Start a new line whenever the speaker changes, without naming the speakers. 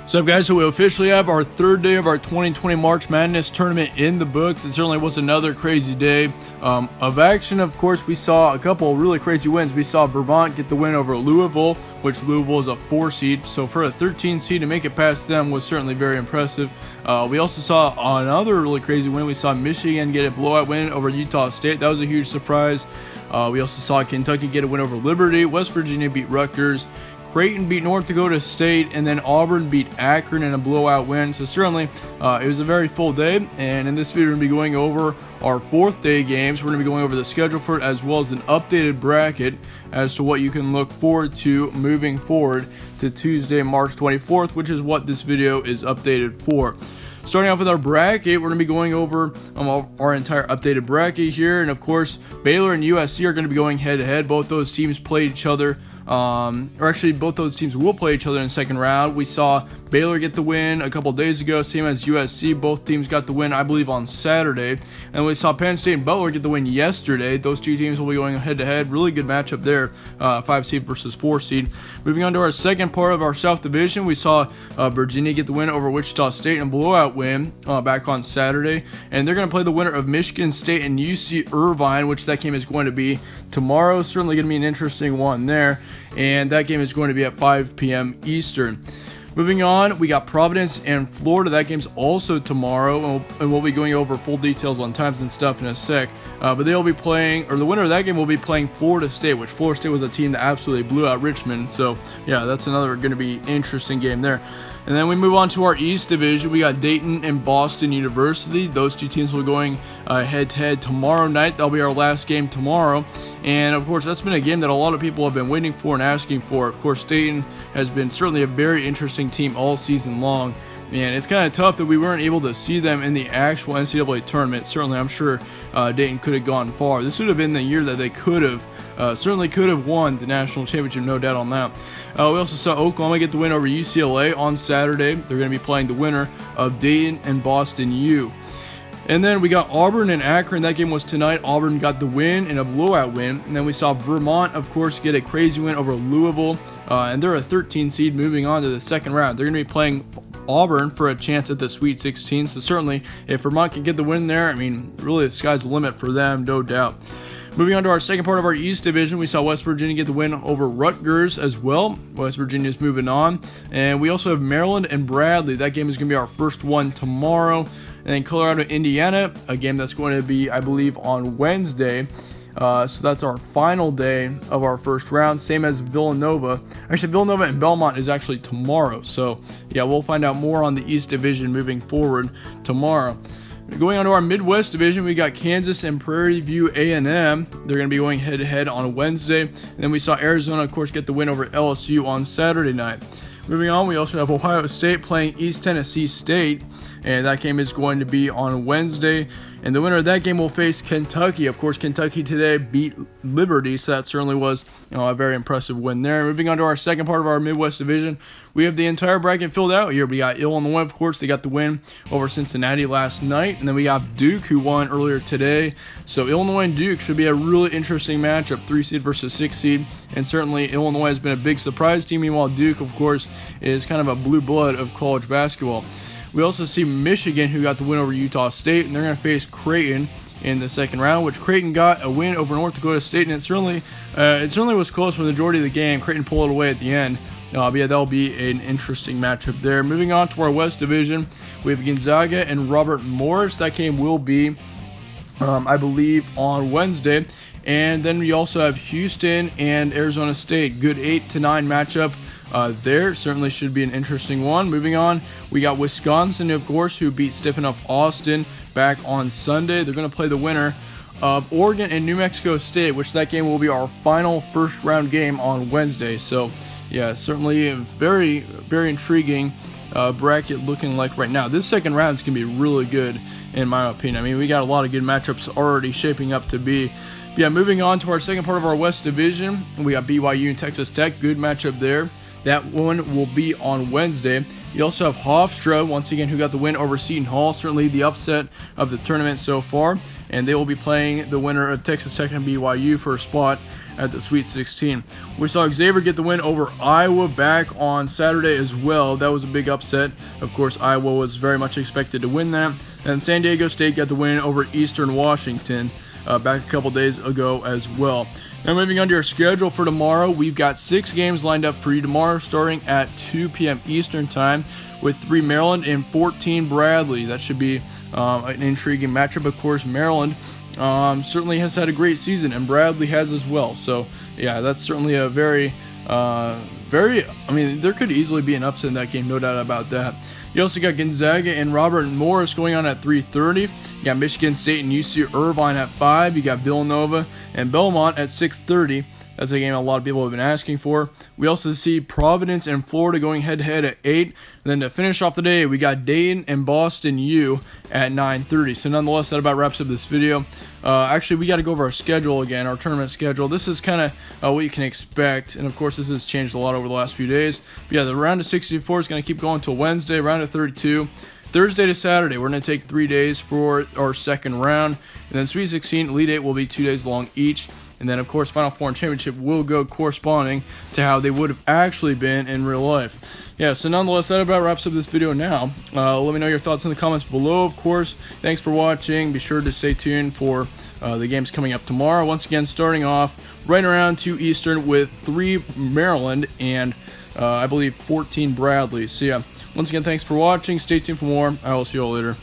What's up, guys? So we officially have our third day of our 2020 March Madness tournament in the books. It certainly was another crazy day of action. Of course, we saw a couple really crazy wins. We saw Vermont get the win over Louisville, which Louisville is a 4 seed. So for a 13 seed to make it past them was certainly very impressive. We also saw another really crazy win. We saw Michigan get a blowout win over Utah State. That was a huge surprise. We also saw Kentucky get a win over Liberty. West Virginia beat Rutgers. Creighton beat North Dakota State, and then Auburn beat Akron in a blowout win. So certainly it was a very full day, and in this video we're going to be going over our fourth day games. We're going to be going over the schedule for it, as well as an updated bracket as to what you can look forward to moving forward to Tuesday, March 24th, which is what this video is updated for. Starting off with our bracket, we're going to be going over our entire updated bracket here, and of course Baylor and USC are going to be going head to head. Both those teams played each other. Both those teams will play each other in the second round. We saw Baylor get the win a couple days ago, same as USC. Both teams got the win, I believe, on Saturday. And we saw Penn State and Butler get the win yesterday. Those two teams will be going head-to-head. Really good matchup there, 5 seed versus 4 seed. Moving on to our second part of our South Division, we saw Virginia get the win over Wichita State in a blowout win back on Saturday. And they're going to play the winner of Michigan State and UC Irvine, which that game is going to be tomorrow. Certainly going to be an interesting one there. And that game is going to be at 5 p.m. Eastern. Moving on, we got Providence and Florida. That game's also tomorrow, and we'll be going over full details on times and stuff in a sec. But they'll be playing, or the winner of that game will be playing Florida State, which Florida State was a team that absolutely blew out Richmond. So, yeah, that's another going to be interesting game there. And then we move on to our East Division. We got Dayton and Boston University. Those two teams will be going head-to-head tomorrow night. That'll be our last game tomorrow. And, of course, that's been a game that a lot of people have been waiting for and asking for. Of course, Dayton has been certainly a very interesting team all season long. And it's kind of tough that we weren't able to see them in the actual NCAA tournament. Certainly, I'm sure Dayton could have gone far. This would have been the year that they could have won the national championship, no doubt on that. We also saw Oklahoma get the win over UCLA on Saturday. They're going to be playing the winner of Dayton and Boston U. And then we got Auburn and Akron. That game was tonight. Auburn got the win in a blowout win. And then we saw Vermont, of course, get a crazy win over Louisville. And they're a 13 seed moving on to the second round. They're going to be playing Auburn for a chance at the Sweet 16. So certainly, if Vermont can get the win there, I mean, really the sky's the limit for them, no doubt. Moving on to our second part of our East Division, we saw West Virginia get the win over Rutgers as well. West Virginia's moving on. And we also have Maryland and Bradley. That game is going to be our first one tomorrow. And then Colorado, Indiana, a game that's going to be, I believe, on Wednesday. So that's our final day of our first round, same as Villanova. Actually, Villanova and Belmont is actually tomorrow. So, yeah, we'll find out more on the East Division moving forward tomorrow. Going on to our Midwest Division, we got Kansas and Prairie View A&M. They're going to be going head-to-head on Wednesday. And then we saw Arizona, of course, get the win over LSU on Saturday night. Moving on, we also have Ohio State playing East Tennessee State, and that game is going to be on Wednesday. And the winner of that game will face Kentucky. Of course, Kentucky today beat Liberty, so that certainly was a very impressive win there. Moving on to our second part of our Midwest Division, we have the entire bracket filled out here. We got Illinois, of course. They got the win over Cincinnati last night. And then we got Duke, who won earlier today. So Illinois and Duke should be a really interesting matchup, 3 seed versus 6 seed. And certainly Illinois has been a big surprise team. Meanwhile, Duke, of course, is kind of a blue blood of college basketball. We also see Michigan, who got the win over Utah State, and they're going to face Creighton in the second round, which Creighton got a win over North Dakota State, and it certainly was close for the majority of the game. Creighton pulled it away at the end. But yeah, that'll be an interesting matchup there. Moving on to our West Division, we have Gonzaga and Robert Morris. That game will be, I believe, on Wednesday. And then we also have Houston and Arizona State. Good 8-9 matchup. There certainly should be an interesting one. Moving on, we got Wisconsin, of course, who beat Stephen Austin back on Sunday. They're going to play the winner of Oregon and New Mexico State, which that game will be our final first round game on Wednesday. So, yeah, certainly a very, very intriguing bracket looking like right now. This second round is going to be really good, in my opinion. I mean, we got a lot of good matchups already shaping up to be. But yeah, moving on to our second part of our West Division, we got BYU and Texas Tech. Good matchup there. That one will be on Wednesday. You also have Hofstra, once again, who got the win over Seton Hall. Certainly the upset of the tournament so far. And they will be playing the winner of Texas Tech and BYU for a spot at the Sweet 16. We saw Xavier get the win over Iowa back on Saturday as well. That was a big upset. Of course, Iowa was very much expected to win that. And San Diego State got the win over Eastern Washington back a couple days ago as well. Now moving on to our schedule for tomorrow, we've got 6 games lined up for you tomorrow starting at 2 p.m. Eastern time with 3 Maryland and 14 Bradley. That should be an intriguing matchup. Of course, Maryland certainly has had a great season, and Bradley has as well. So yeah, that's certainly a very, I mean, there could easily be an upset in that game, no doubt about that. You also got Gonzaga and Robert Morris going on at 3:30. You got Michigan State and UC Irvine at 5. You got Villanova and Belmont at 6:30. That's a game a lot of people have been asking for. We also see Providence and Florida going head-to-head at 8. And then to finish off the day, we got Dayton and Boston U at 9:30. So nonetheless, that about wraps up this video. Actually, we got to go over our schedule again, our tournament schedule. This is kind of what you can expect. And, of course, this has changed a lot over the last few days. But, yeah, the round of 64 is going to keep going until Wednesday, round of 32. Thursday to Saturday, we're going to take 3 days for our second round. And then Sweet 16, Elite 8 will be 2 days long each. And then, of course, Final Four and Championship will go corresponding to how they would have actually been in real life. Yeah, so nonetheless, that about wraps up this video now. Let me know your thoughts in the comments below, of course. Thanks for watching. Be sure to stay tuned for the games coming up tomorrow. Once again, starting off right around 2 Eastern with 3 Maryland and, I believe, 14 Bradley. So, yeah, once again, thanks for watching. Stay tuned for more. I will see you all later.